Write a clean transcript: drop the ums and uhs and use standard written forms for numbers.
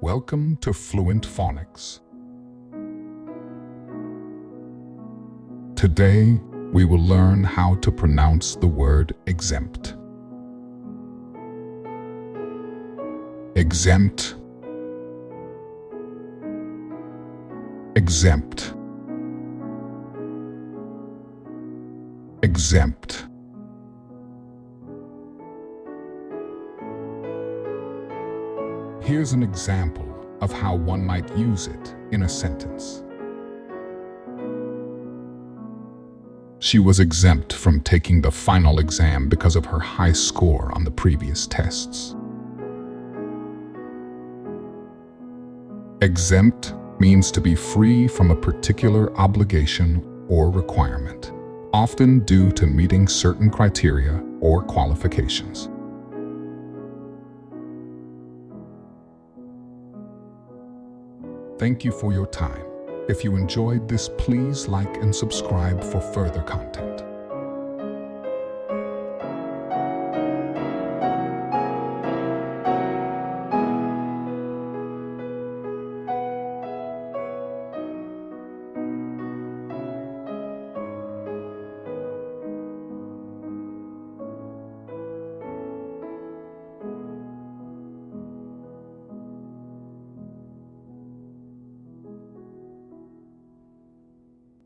Welcome to Fluent Phonics. Today, we will learn how to pronounce the word exempt. Exempt. Exempt. Exempt. Here's an example of how one might use it in a sentence. She was exempt from taking the final exam because of her high score on the previous tests. Exempt means to be free from a particular obligation or requirement, often due to meeting certain criteria or qualifications. Thank you for your time. If you enjoyed this, please like and subscribe for further content.